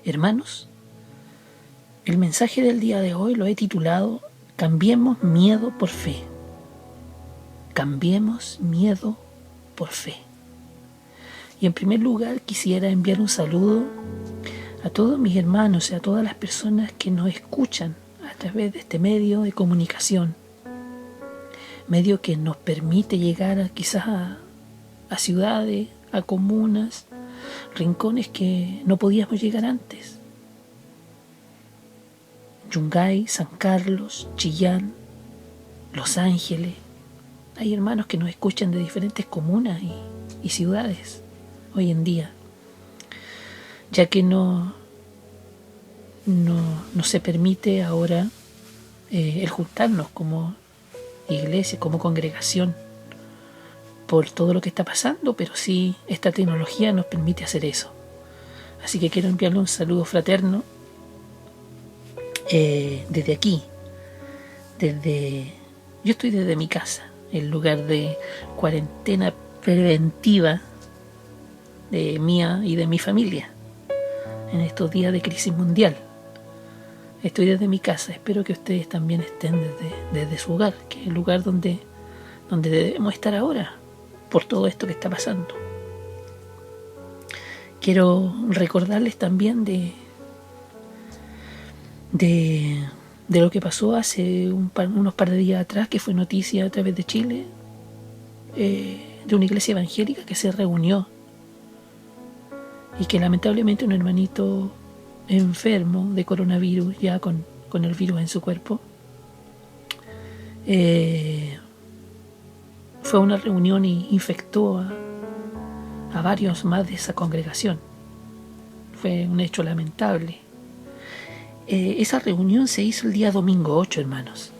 Hermanos, el mensaje del día de hoy lo he titulado Cambiemos miedo por fe. Cambiemos miedo por fe. Y en primer lugar quisiera enviar un saludo a todos mis hermanos y a todas las personas que nos escuchan a través de este medio de comunicación. Medio que nos permite llegar quizás a ciudades, a comunas, rincones que no podíamos llegar antes. Yungay, San Carlos, Chillán, Los Ángeles. Hay hermanos que nos escuchan de diferentes comunas y ciudades hoy en día, ya que no se permite ahora el juntarnos como iglesia, como congregación, por todo lo que está pasando, pero sí esta tecnología nos permite hacer eso. Así que quiero enviarle un saludo fraterno desde aquí, yo estoy desde mi casa, el lugar de cuarentena preventiva de mía y de mi familia en estos días de crisis mundial. Estoy desde mi casa, espero que ustedes también estén desde su hogar, que es el lugar donde debemos estar ahora, por todo esto que está pasando. Quiero recordarles también de lo que pasó hace unos par de días atrás, que fue noticia a través de Chile, de una iglesia evangélica que se reunió y que lamentablemente un hermanito enfermo de coronavirus, ya con el virus en su cuerpo, fue a una reunión y infectó a varios más de esa congregación. Fue un hecho lamentable. Esa reunión se hizo el día domingo 8, hermanos.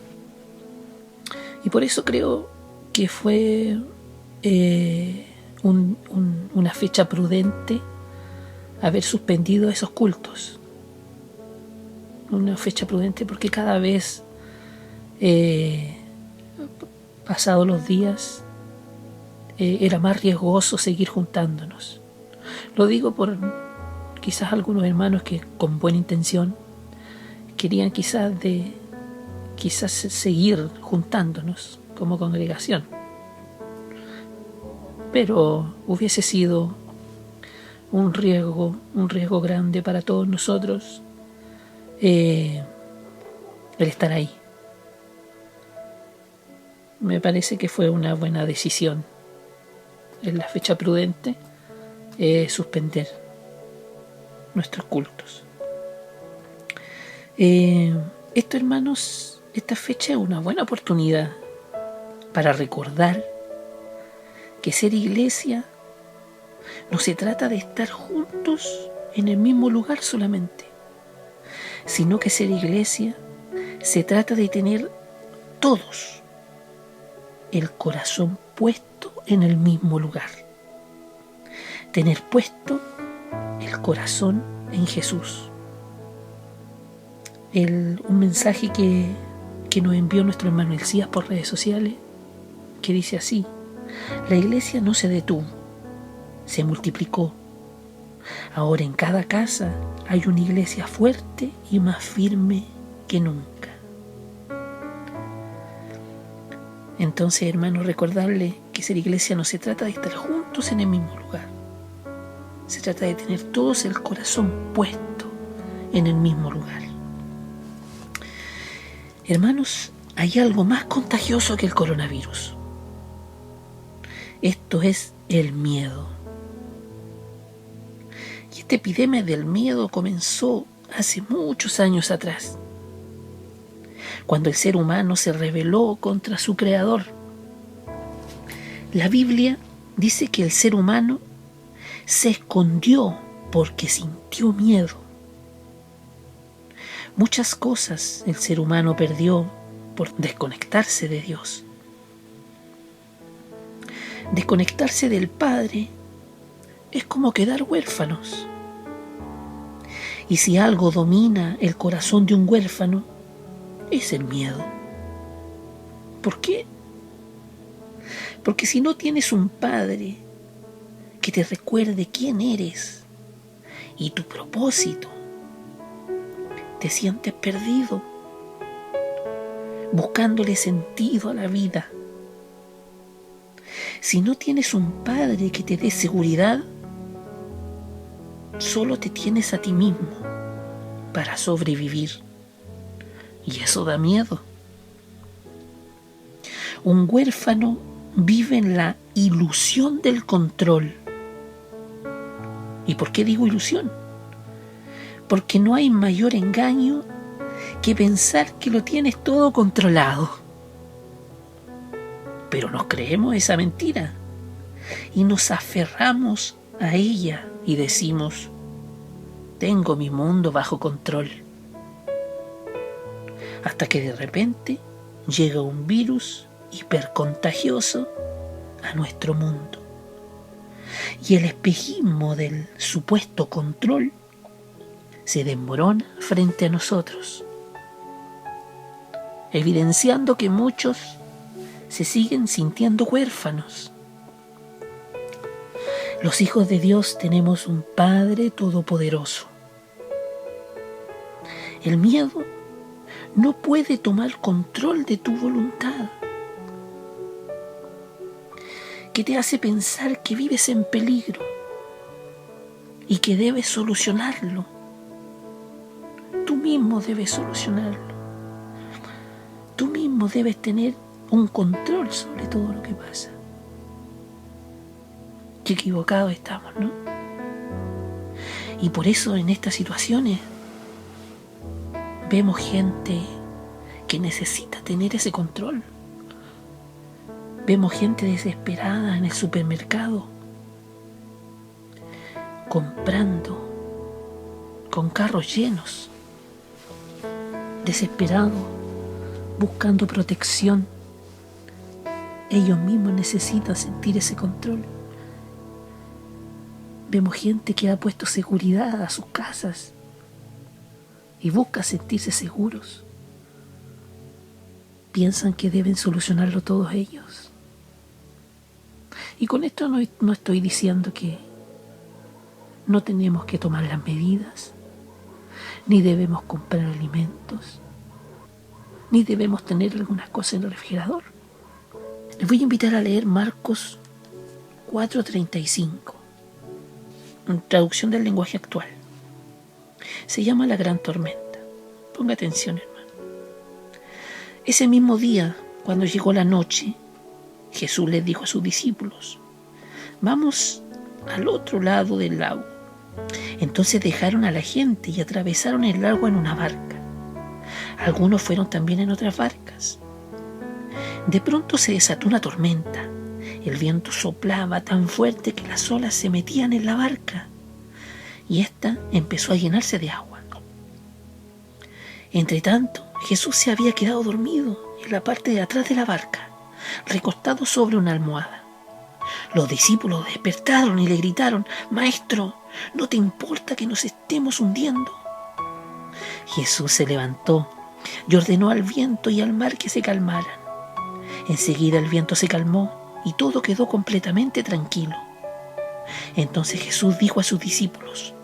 Y por eso creo que fue una fecha prudente haber suspendido esos cultos. Una fecha prudente porque cada vez, pasados los días, era más riesgoso seguir juntándonos. Lo digo por quizás algunos hermanos que con buena intención querían quizás seguir juntándonos como congregación, pero hubiese sido un riesgo grande para todos nosotros el estar ahí. Me parece que fue una buena decisión en la fecha prudente suspender nuestros cultos. Esto, hermanos, esta fecha es una buena oportunidad para recordar que ser iglesia no se trata de estar juntos en el mismo lugar solamente, sino que ser iglesia se trata de tener todos el corazón puesto en el mismo lugar, tener puesto el corazón en Jesús. Un mensaje que nos envió nuestro hermano Elías por redes sociales, que dice así: la iglesia no se detuvo, se multiplicó. Ahora en cada casa hay una iglesia fuerte y más firme que nunca. Entonces, hermanos, recordarles que ser iglesia no se trata de estar juntos en el mismo lugar, se trata de tener todos el corazón puesto en el mismo lugar. Hermanos, hay algo más contagioso que el coronavirus. Esto es el miedo. Y esta epidemia del miedo comenzó hace muchos años atrás, cuando el ser humano se rebeló contra su creador. La Biblia dice que el ser humano se escondió porque sintió miedo. Muchas cosas el ser humano perdió por desconectarse de Dios. Desconectarse del Padre es como quedar huérfanos. Y si algo domina el corazón de un huérfano, es el miedo. ¿Por qué? Porque si no tienes un Padre que te recuerde quién eres y tu propósito te sientes perdido, buscándole sentido a la vida. Si no tienes un padre que te dé seguridad, solo te tienes a ti mismo para sobrevivir. Y eso da miedo. Un huérfano vive en la ilusión del control. ¿Y por qué digo ilusión? Porque no hay mayor engaño que pensar que lo tienes todo controlado. Pero nos creemos esa mentira y nos aferramos a ella y decimos: tengo mi mundo bajo control. Hasta que de repente llega un virus hipercontagioso a nuestro mundo. Y el espejismo del supuesto control se desmorona frente a nosotros, evidenciando que muchos se siguen sintiendo huérfanos. Los hijos de Dios tenemos un Padre todopoderoso. El miedo no puede tomar control de tu voluntad, que te hace pensar que vives en peligro y que debes solucionarlo. Tú mismo debes solucionarlo. Tú mismo debes tener un control sobre todo lo que pasa. Qué equivocados estamos, ¿no? Y por eso en estas situaciones vemos gente que necesita tener ese control. Vemos gente desesperada en el supermercado, comprando con carros llenos, desesperados, buscando protección. Ellos mismos necesitan sentir ese control. Vemos gente que ha puesto seguridad a sus casas y busca sentirse seguros. Piensan que deben solucionarlo todos ellos. Y con esto no estoy diciendo que no tenemos que tomar las medidas, ni debemos comprar alimentos, ni debemos tener algunas cosas en el refrigerador. Les voy a invitar a leer Marcos 4:35, en traducción del lenguaje actual. Se llama La Gran Tormenta. Ponga atención, hermano. Ese mismo día, cuando llegó la noche, Jesús les dijo a sus discípulos: vamos al otro lado del lago. Entonces dejaron a la gente y atravesaron el lago en una barca. Algunos fueron también en otras barcas. De pronto se desató una tormenta. El viento soplaba tan fuerte que las olas se metían en la barca y ésta empezó a llenarse de agua. Entretanto, Jesús se había quedado dormido en la parte de atrás de la barca, recostado sobre una almohada. Los discípulos despertaron y le gritaron: Maestro, ¿no te importa que nos estemos hundiendo? Jesús se levantó y ordenó al viento y al mar que se calmaran. Enseguida el viento se calmó y todo quedó completamente tranquilo. Entonces Jesús dijo a sus discípulos: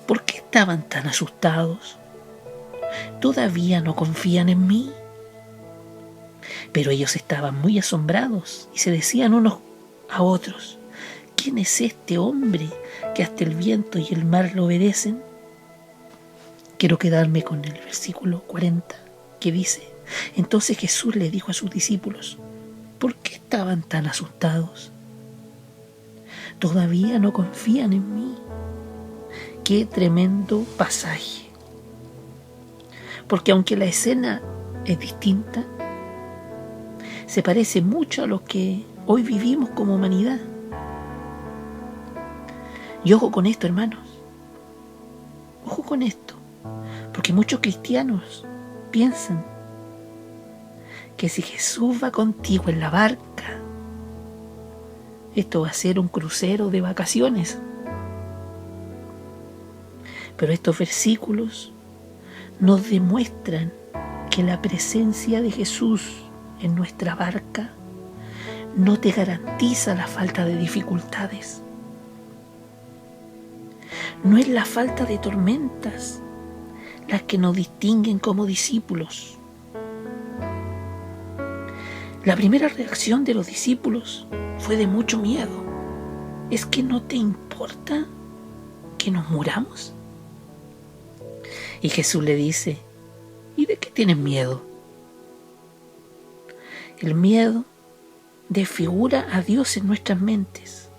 ¿por qué estaban tan asustados? ¿Todavía no confían en mí? Pero ellos estaban muy asombrados y se decían unos a otros: ¿quién es este hombre que hasta el viento y el mar lo obedecen? Quiero quedarme con el versículo 40, que dice: entonces Jesús le dijo a sus discípulos: ¿por qué estaban tan asustados? ¿Todavía no confían en mí? Qué tremendo pasaje. Porque aunque la escena es distinta, se parece mucho a lo que hoy vivimos como humanidad. Y ojo con esto, hermanos. Ojo con esto. Porque muchos cristianos piensan que si Jesús va contigo en la barca, esto va a ser un crucero de vacaciones. Pero estos versículos nos demuestran que la presencia de Jesús en nuestra barca no te garantiza la falta de dificultades. No es la falta de tormentas las que nos distinguen como discípulos. La primera reacción de los discípulos fue de mucho miedo. ¿Es que no te importa que nos muramos? Y Jesús le dice, ¿y de qué tienes miedo? El miedo desfigura a Dios en nuestras mentes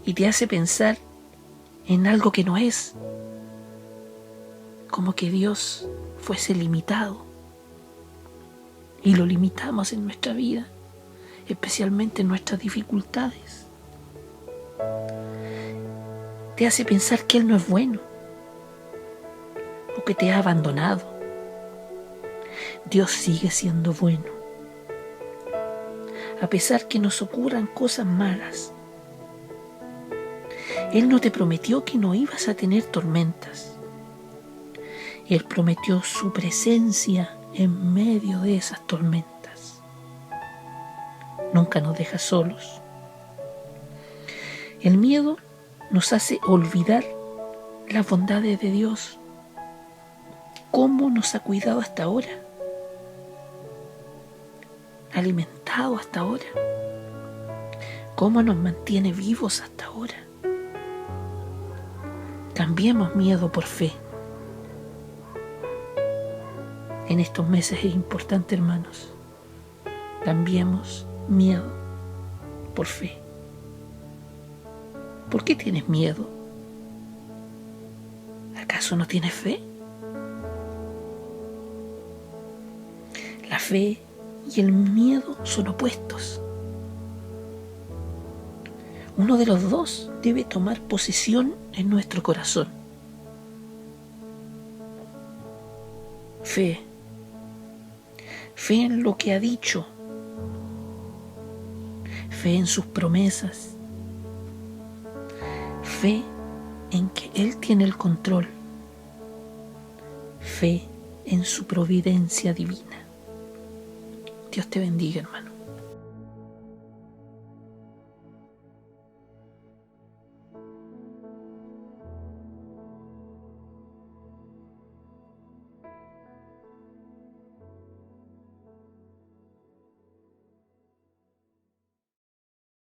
y te hace pensar en algo que no es, como que Dios fuese limitado. Y lo limitamos en nuestra vida, especialmente en nuestras dificultades. Te hace pensar que Él no es bueno o que te ha abandonado. Dios sigue siendo bueno. A pesar que nos ocurran cosas malas, Él no te prometió que no ibas a tener tormentas. Él prometió su presencia en medio de esas tormentas. Nunca nos deja solos. El miedo nos hace olvidar las bondades de Dios. ¿Cómo nos ha cuidado hasta ahora? ¿Alimentado hasta ahora? ¿Cómo nos mantiene vivos hasta ahora? Cambiemos miedo por fe. En estos meses es importante, hermanos. Cambiemos miedo por fe. ¿Por qué tienes miedo? ¿Acaso no tienes fe? La fe y el miedo son opuestos. Uno de los dos debe tomar posesión en nuestro corazón. Fe. Fe en lo que ha dicho. Fe en sus promesas. Fe en que Él tiene el control. Fe en su providencia divina. Dios te bendiga, hermano.